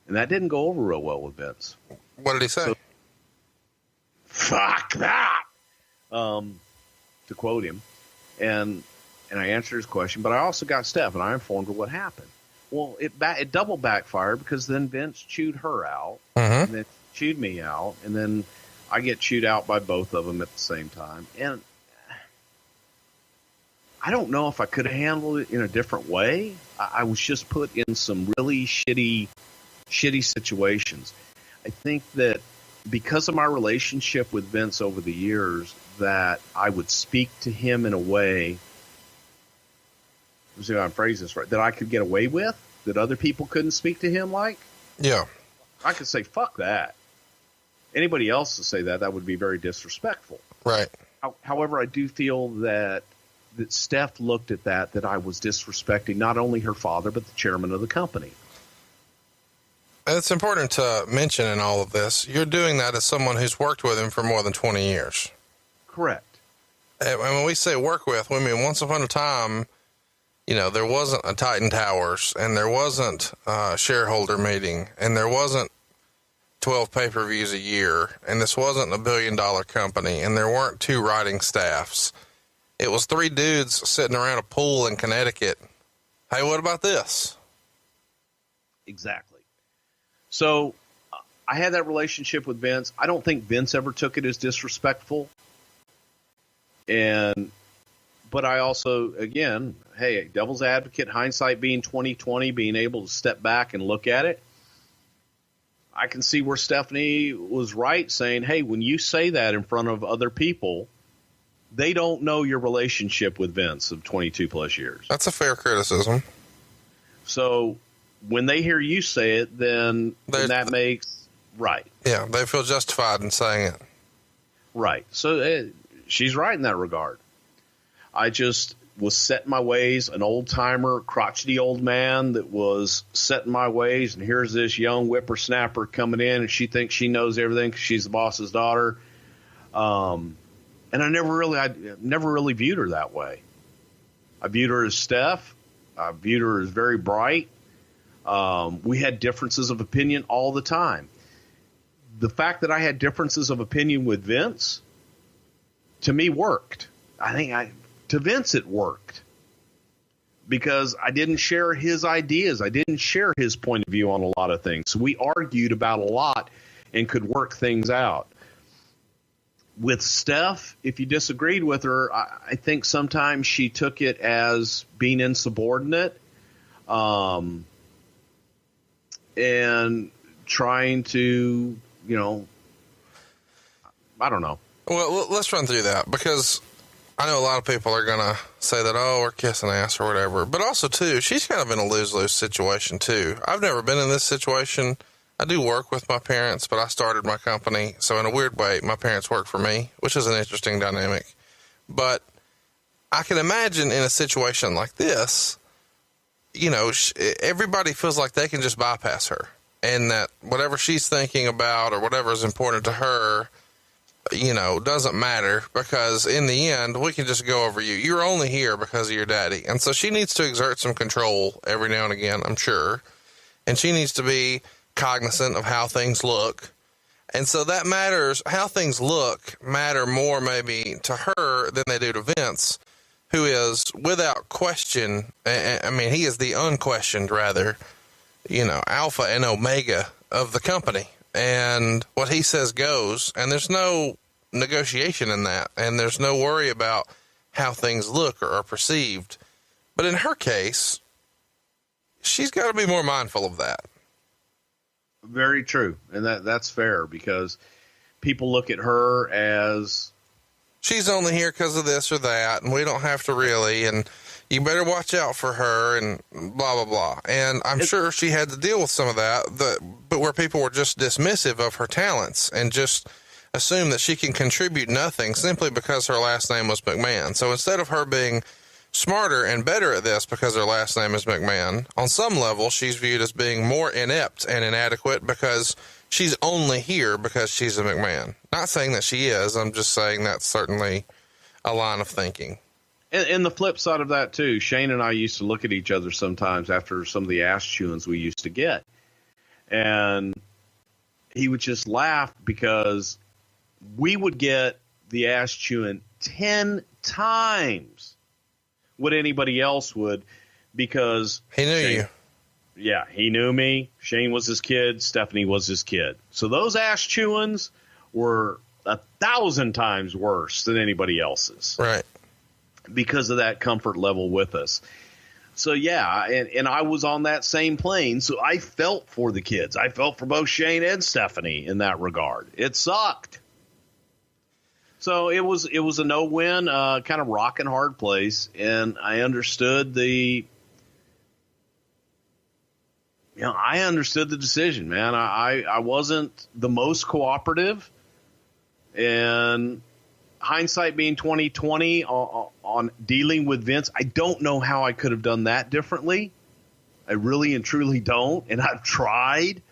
And that didn't go over real well with Vince. What did he say? So, fuck that, to quote him. And I answered his question, but I also got Steph, and I informed her what happened. Well, it double backfired because then Vince chewed her out, and then chewed me out, and then I get chewed out by both of them at the same time. And I don't know if I could have handled it in a different way. I was just put in some really shitty situations. I think that because of my relationship with Vince over the years, that I would speak to him in a way, let's see how I'm phrasing this right, that I could get away with, that other people couldn't speak to him like. Yeah. I could say, fuck that. Anybody else to say that would be very disrespectful. Right. However, I do feel that Steph looked at that I was disrespecting not only her father, but the chairman of the company. It's important to mention in all of this, you're doing that as someone who's worked with him for more than 20 years. Correct. And when we say work with, we mean once upon a time, there wasn't a Titan Towers, and there wasn't a shareholder meeting, and there wasn't 12 pay-per-views a year, and this wasn't $1 billion company, and there weren't 2 writing staffs. It was 3 dudes sitting around a pool in Connecticut. Hey, what about this? Exactly. So I had that relationship with Vince. I don't think Vince ever took it as disrespectful. But I also, again, hey, devil's advocate, hindsight being 20/20, being able to step back and look at it. I can see where Stephanie was right saying, hey, when you say that in front of other people, they don't know your relationship with Vince of 22 plus years. That's a fair criticism. So when they hear you say it, then that makes right. Yeah, they feel justified in saying it. Right. So she's right in that regard. I just was set in my ways, an old timer, crotchety old man that was set in my ways. And here's this young whippersnapper coming in, and she thinks she knows everything because she's the boss's daughter. And I never really viewed her that way. I viewed her as Steph. I viewed her as very bright. We had differences of opinion all the time. The fact that I had differences of opinion with Vince, to me, worked. To Vince, it worked because I didn't share his ideas. I didn't share his point of view on a lot of things. So we argued about a lot and could work things out. With Steph, if you disagreed with her, I think sometimes she took it as being insubordinate and trying to, I don't know. Well, let's run through that because I know a lot of people are going to say that, oh, we're kissing ass or whatever. But also, too, she's kind of in a lose-lose situation, too. I've never been in this situation. I do work with my parents, but I started my company. So in a weird way, my parents work for me, which is an interesting dynamic. But I can imagine in a situation like this, everybody feels like they can just bypass her and that whatever she's thinking about or whatever is important to her, doesn't matter because in the end, we can just go over you. You're only here because of your daddy. And so she needs to exert some control every now and again, I'm sure. And she needs to be cognizant of how things look. And so that matters. How things look matter more maybe to her than they do to Vince, who is without question. I mean, he is the unquestioned rather, alpha and omega of the company. And what he says goes, and there's no negotiation in that. And there's no worry about how things look or are perceived. But in her case, she's got to be more mindful of that. Very true. And that's fair because people look at her as she's only here because of this or that. And we don't have to really, and you better watch out for her and blah, blah, blah. And I'm sure she had to deal with some of that, but where people were just dismissive of her talents and just assume that she can contribute nothing simply because her last name was McMahon. So instead of her being smarter and better at this because her last name is McMahon, on some level, she's viewed as being more inept and inadequate because she's only here because she's a McMahon. Not saying that she is. I'm just saying that's certainly a line of thinking. And the flip side of that, too, Shane and I used to look at each other sometimes after some of the ass chewings we used to get. And he would just laugh because we would get the ass chewing 10 times what anybody else would, because he knew you. Yeah, he knew me. Shane was his kid. Stephanie was his kid. So those ass chewings were 1,000 times worse than anybody else's. Right. Because of that comfort level with us. So, yeah, and I was on that same plane, so I felt for the kids. I felt for both Shane and Stephanie in that regard. It sucked. So it was a no-win, kind of rock and hard place, and I understood the decision, man. I wasn't the most cooperative, and hindsight being 2020 on dealing with Vince, I don't know how I could have done that differently. I really and truly don't, and I've tried.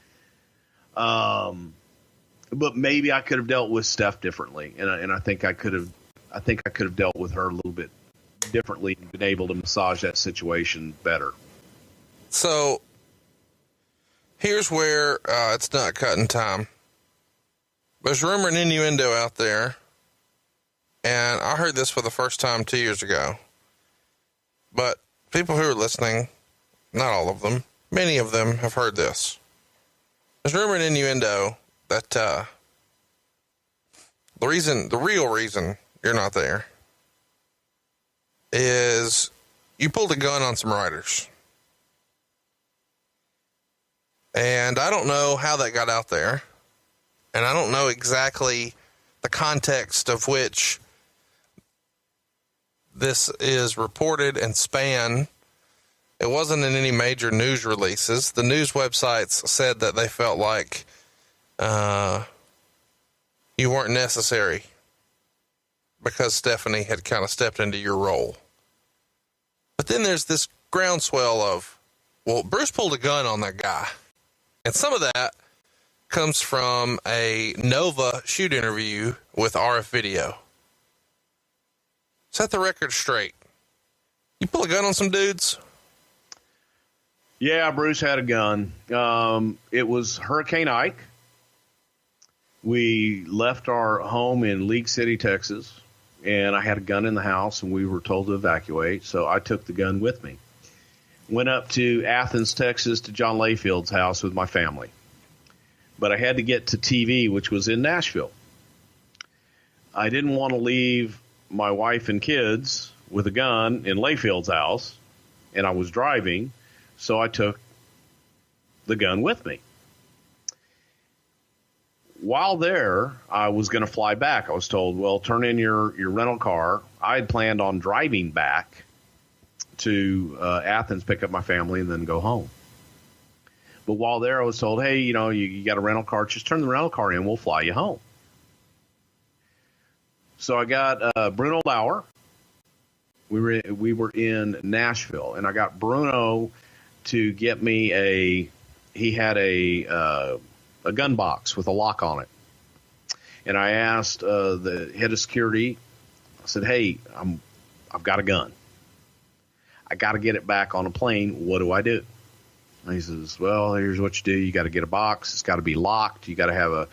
But maybe I could have dealt with Steph differently, and I think I could have dealt with her a little bit differently and been able to massage that situation better. So here's where it's not cutting time. There's rumor and innuendo out there. And I heard this for the first time 2 years ago. But people who are listening, not all of them, many of them have heard this. There's rumor and innuendo that the real reason you're not there is you pulled a gun on some writers. And I don't know how that got out there. And I don't know exactly the context of which this is reported and span. It wasn't in any major news releases. The news websites said that they felt like you weren't necessary because Stephanie had kind of stepped into your role. But then there's this groundswell of, well, Bruce pulled a gun on that guy. And some of that comes from a Nova shoot interview with RF Video. Set the record straight. You pull a gun on some dudes? Yeah, Bruce had a gun. It was Hurricane Ike. We left our home in League City, Texas, and I had a gun in the house, and we were told to evacuate, so I took the gun with me. Went up to Athens, Texas, to John Layfield's house with my family. But I had to get to TV, which was in Nashville. I didn't want to leave my wife and kids with a gun in Layfield's house, and I was driving, so I took the gun with me. While there, I was going to fly back. I was told, well, turn in your rental car. I had planned on driving back to Athens, pick up my family, and then go home. But while there, I was told, hey, you got a rental car. Just turn the rental car in. We'll fly you home. So I got Bruno Lauer. We were in Nashville, and I got Bruno to get me he had a gun box with a lock on it. And I asked the head of security, I said, hey, I've got a gun. I got to get it back on a plane. What do I do? And he says, well, here's what you do. You got to get a box. It's got to be locked. You got to have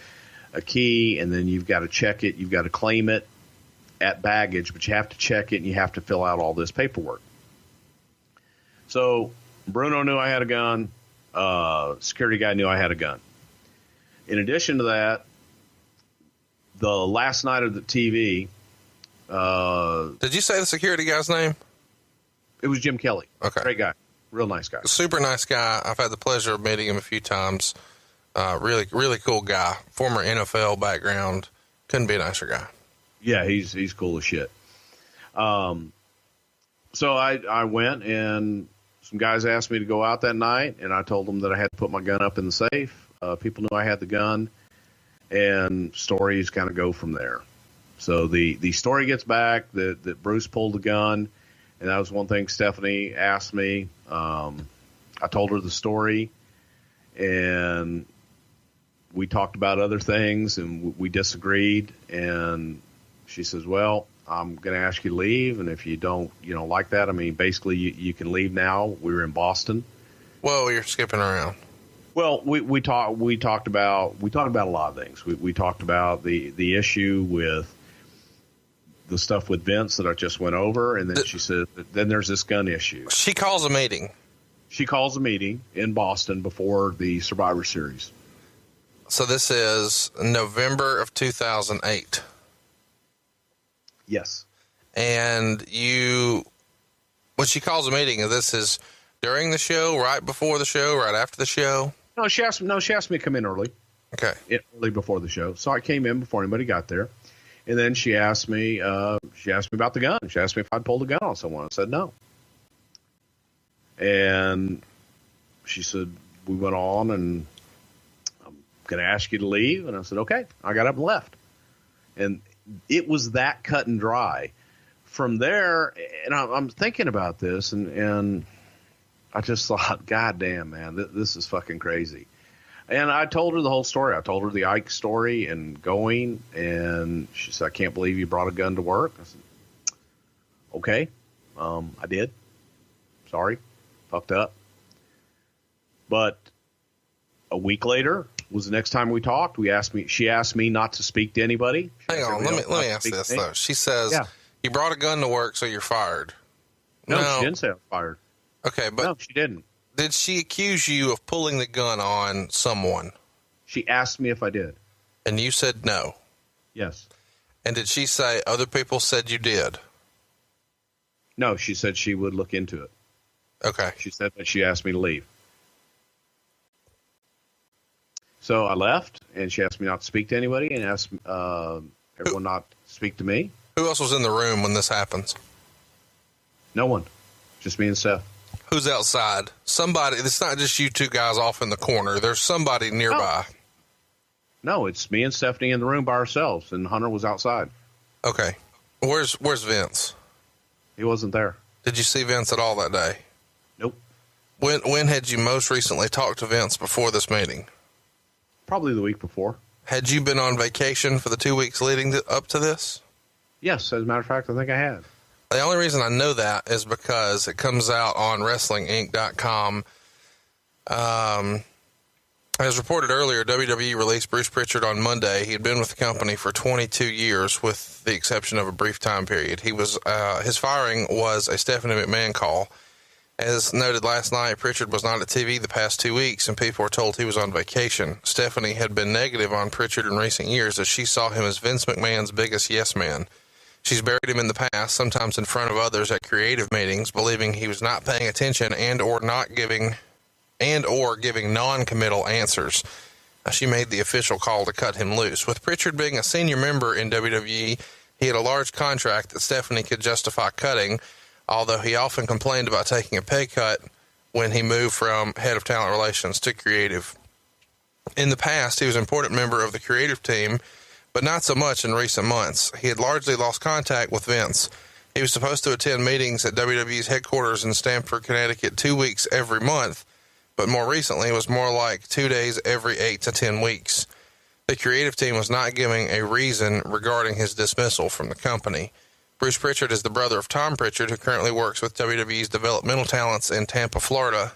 a key, and then you've got to check it. You've got to claim it at baggage, but you have to check it, and you have to fill out all this paperwork. So Bruno knew I had a gun. Security guy knew I had a gun. In addition to that, the last night of the TV. Did you say the security guy's name? It was Jim Kelly. Okay. Great guy. Real nice guy. Super nice guy. I've had the pleasure of meeting him a few times. Really, really cool guy. Former NFL background. Couldn't be a nicer guy. Yeah, he's cool as shit. So I went, and some guys asked me to go out that night, and I told them that I had to put my gun up in the safe. People knew I had the gun, and stories kind of go from there. So the story gets back that Bruce pulled the gun, and that was one thing Stephanie asked me. I told her the story, and we talked about other things, and we disagreed, and she says, well, I'm going to ask you to leave, and if you don't, like that, I mean, basically you can leave now. We were in Boston. Whoa, you're skipping around. Well, we talked about a lot of things. We talked about the issue with the stuff with Vince that I just went over, and then she said, then there's this gun issue. She calls a meeting. She calls a meeting in Boston before the Survivor Series. So this is November of 2008. Yes. And when she calls a meeting, this is during the show, right before the show, right after the show? No, she asked me to come in early. Okay. Early before the show. So I came in before anybody got there. And then she asked me about the gun. She asked me if I'd pulled a gun on someone. I said no. And she said, we went on, and I'm going to ask you to leave. And I said, okay. I got up and left. And it was that cut and dry. From there, and I'm thinking about this, and I just thought, God damn, man, this is fucking crazy. And I told her the whole story. I told her the Ike story and going, and she said, I can't believe you brought a gun to work. I said, okay, I did. Sorry, fucked up. But a week later was the next time we talked. She asked me not to speak to anybody. Hang on, let me ask this though. She says, you brought a gun to work, so you're fired. No, she didn't say I was fired. Okay, but no, she didn't. Did she accuse you of pulling the gun on someone? She asked me if I did. And you said no? Yes. And did she say other people said you did? No, she said she would look into it. Okay. She said that she asked me to leave. So I left, and she asked me not to speak to anybody, and asked everyone not to speak to me. Who else was in the room when this happens? No one. Just me and Seth. Who's outside? Somebody. It's not just you two guys off in the corner. There's somebody nearby. No, it's me and Stephanie in the room by ourselves, and Hunter was outside. Okay. Where's Vince? He wasn't there. Did you see Vince at all that day? Nope. When had you most recently talked to Vince before this meeting? Probably the week before. Had you been on vacation for the 2 weeks leading up to this? Yes, as a matter of fact, I think I had. The only reason I know that is because it comes out on WrestlingInc.com. As reported earlier, WWE released Bruce Prichard on Monday. He had been with the company for 22 years, with the exception of a brief time period. His firing was a Stephanie McMahon call. As noted last night, Prichard was not at TV the past 2 weeks, and people were told he was on vacation. Stephanie had been negative on Prichard in recent years, as she saw him as Vince McMahon's biggest yes man. She's buried him in the past, sometimes in front of others at creative meetings, believing he was not paying attention or giving non-committal answers. She made the official call to cut him loose. With Prichard being a senior member in WWE, he had a large contract that Stephanie could justify cutting, although he often complained about taking a pay cut when he moved from head of talent relations to creative. In the past, he was an important member of the creative team, but not so much in recent months. He had largely lost contact with Vince. He was supposed to attend meetings at WWE's headquarters in Stamford, Connecticut 2 weeks every month, but more recently it was more like 2 days every 8 to 10 weeks. The creative team was not giving a reason regarding his dismissal from the company. Bruce Prichard is the brother of Tom Prichard, who currently works with WWE's developmental talents in Tampa, Florida.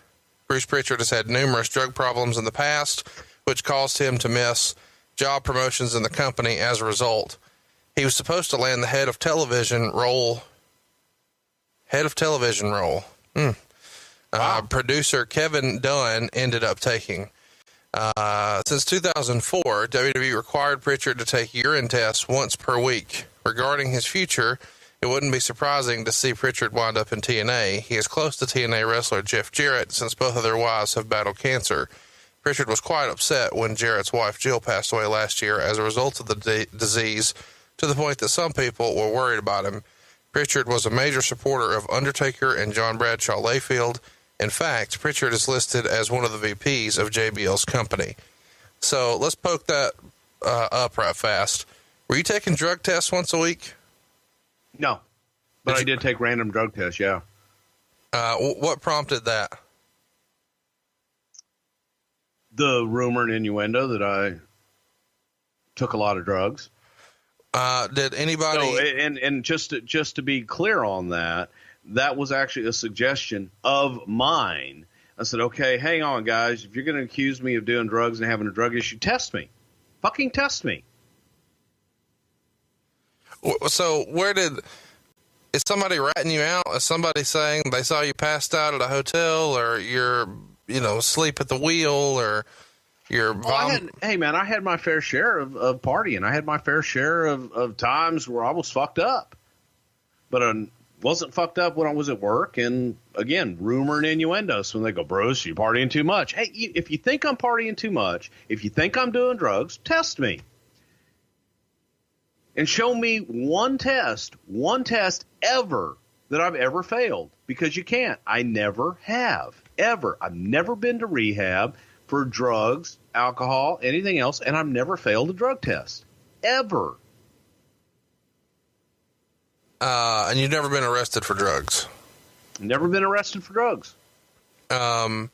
Bruce Prichard has had numerous drug problems in the past, which caused him to miss job promotions in the company as a result. He was supposed to land the head of television role. Wow. Producer Kevin Dunn ended up taking. Since 2004, WWE required Prichard to take urine tests once per week. Regarding his future, it wouldn't be surprising to see Prichard wind up in TNA. He is close to TNA wrestler Jeff Jarrett, since both of their wives have battled cancer. Prichard was quite upset when Jarrett's wife Jill passed away last year as a result of the disease, to the point that some people were worried about him. Prichard was a major supporter of Undertaker and John Bradshaw Layfield. In fact, Prichard is listed as one of the VPs of JBL's company. So let's poke that up right fast. Were you taking drug tests once a week? No, but I did take random drug tests, yeah. What prompted that? The rumor and innuendo that I took a lot of drugs. Did anybody? No, and just to be clear on that, that was actually a suggestion of mine. I said, okay, hang on, guys. If you're going to accuse me of doing drugs and having a drug issue, test me. Fucking test me. So is somebody ratting you out? Is somebody saying they saw you passed out at a hotel, or you're, asleep at the wheel, or you're hey man, I had my fair share of partying. I had my fair share of times where I was fucked up, but I wasn't fucked up when I was at work. And again, rumor and innuendos when they go, Bruce, you partying too much. Hey, if you think I'm partying too much, if you think I'm doing drugs, test me. And show me one test ever that I've ever failed, because you can't. I never have, ever. I've never been to rehab for drugs, alcohol, anything else, and I've never failed a drug test, ever. And you've never been arrested for drugs? Never been arrested for drugs. Brother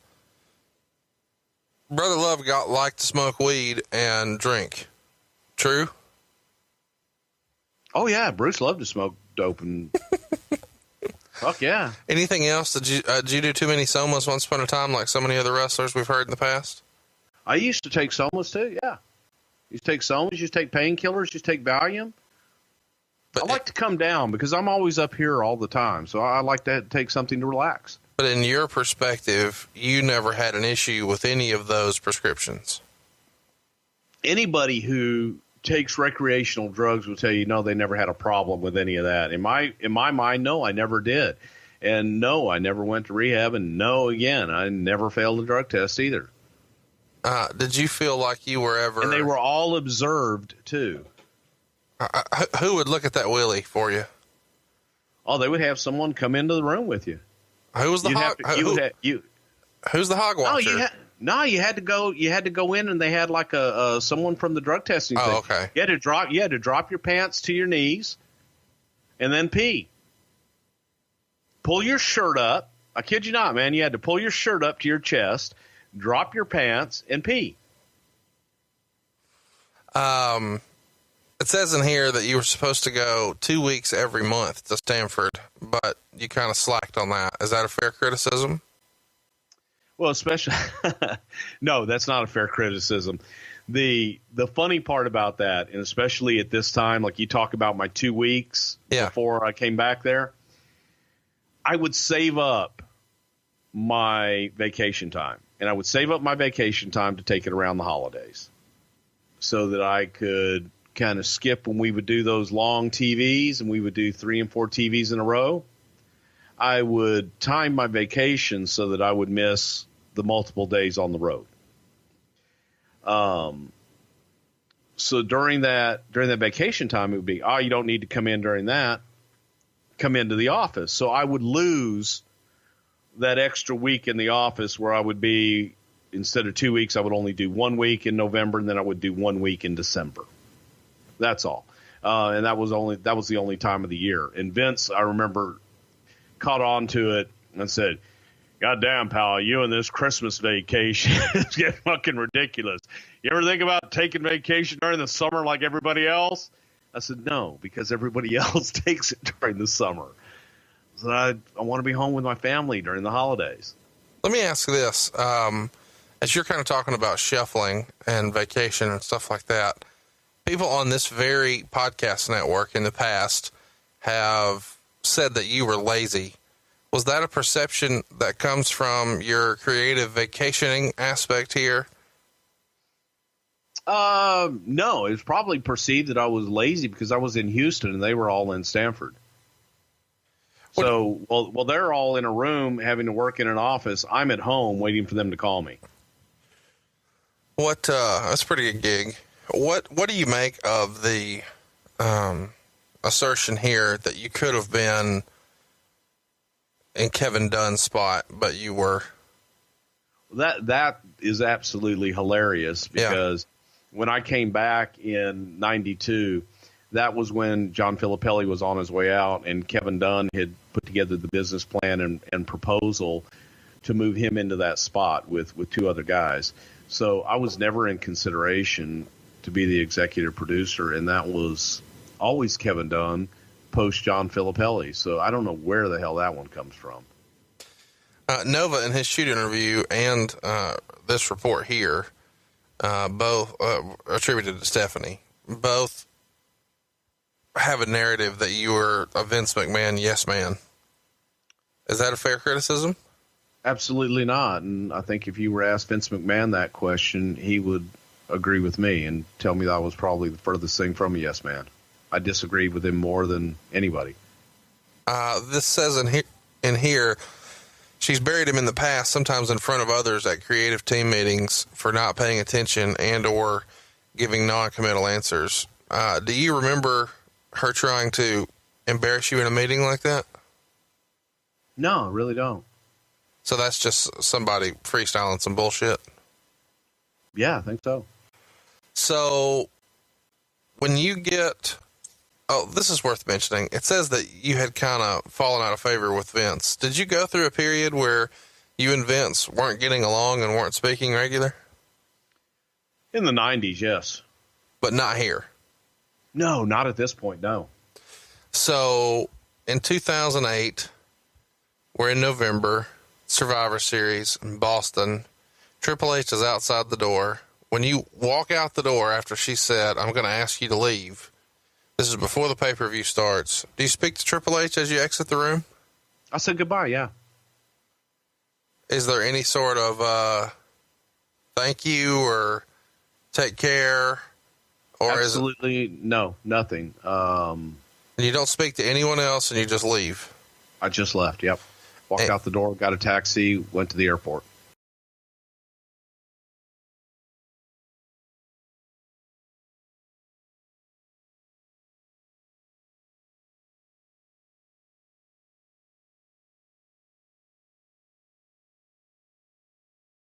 Love liked to smoke weed and drink. True? Oh yeah, Bruce loved to smoke dope and fuck yeah. Anything else? Did you do too many somas once upon a time, like so many other wrestlers we've heard in the past? I used to take somas too. Yeah, used to take somas. Used to take painkillers. Used to take Valium. But I like to come down because I'm always up here all the time, so I like to take something to relax. But in your perspective, you never had an issue with any of those prescriptions. Anybody who takes recreational drugs will tell you, no, they never had a problem with any of that. In my mind, no, I never did. And no, I never went to rehab. And no, again, I never failed a drug test either. Did you feel like you were ever... And they were all observed too. Who would look at that willy for you? Oh, they would have someone come into the room with you. Who was the who's the hog watcher? You had to go. You had to go in, and they had like someone from the drug testing thing. Oh, okay. You had to drop your pants to your knees, and then pee. Pull your shirt up. I kid you not, man. You had to pull your shirt up to your chest, drop your pants, and pee. It says in here that you were supposed to go 2 weeks every month to Stanford, but you kind of slacked on that. Is that a fair criticism? Well, especially, no, that's not a fair criticism. The funny part about that, and especially at this time, like you talk about my 2 weeks before I came back there, I would save up my vacation time, and I would save up my vacation time to take it around the holidays so that I could kind of skip when we would do those long TVs, and we would do 3 and 4 TVs in a row. I would time my vacation so that I would miss the multiple days on the road. So during that vacation time, it would be, you don't need to come in during that. Come into the office. So I would lose that extra week in the office where I would be, instead of 2 weeks, I would only do 1 week in November, and then I would do 1 week in December. That's all. And that was the only time of the year. And Vince, I remember, caught on to it and said, God damn, pal, you and this Christmas vacation is getting fucking ridiculous. You ever think about taking vacation during the summer like everybody else? I said, no, because everybody else takes it during the summer. So I want to be home with my family during the holidays. Let me ask this. As you're kind of talking about shuffling and vacation and stuff like that, people on this very podcast network in the past have said that you were lazy. Was that a perception that comes from your creative vacationing aspect here? No, it was probably perceived that I was lazy because I was in Houston and they were all in Stanford. So, well, they're all in a room having to work in an office. I'm at home waiting for them to call me. That's a pretty good gig. What do you make of the assertion here that you could have been in Kevin Dunn's spot, but you were? That is absolutely hilarious because when I came back in 92, that was when John Filippelli was on his way out, and Kevin Dunn had put together the business plan and proposal to move him into that spot with 2 other guys. So I was never in consideration to be the executive producer, and that was always Kevin Dunn post John Filippelli. So I don't know where the hell that one comes from. Nova, in his shoot interview and this report here, both attributed to Stephanie, both have a narrative that you were a Vince McMahon yes man. Is that a fair criticism? Absolutely not. And I think if you were asked Vince McMahon that question, he would agree with me and tell me that I was probably the furthest thing from a yes man. I disagreed with him more than anybody. This says in here, she's buried him in the past, sometimes in front of others at creative team meetings for not paying attention and or giving non-committal answers. Do you remember her trying to embarrass you in a meeting like that? No, I really don't. So that's just somebody freestyling some bullshit? Yeah, I think so. So when you get... Oh, this is worth mentioning. It says that you had kind of fallen out of favor with Vince. Did you go through a period where you and Vince weren't getting along and weren't speaking regular? In the 90s, yes. But not here? No, not at this point, no. So in 2008, we're in November, Survivor Series in Boston. Triple H is outside the door. When you walk out the door after she said, I'm going to ask you to leave, this is before the pay-per-view starts. Do you speak to Triple H as you exit the room? I said goodbye, yeah. Is there any sort of thank you or take care? Or absolutely no, nothing. You don't speak to anyone else and you just leave? I just left, yep. Walked out the door, got a taxi, went to the airport.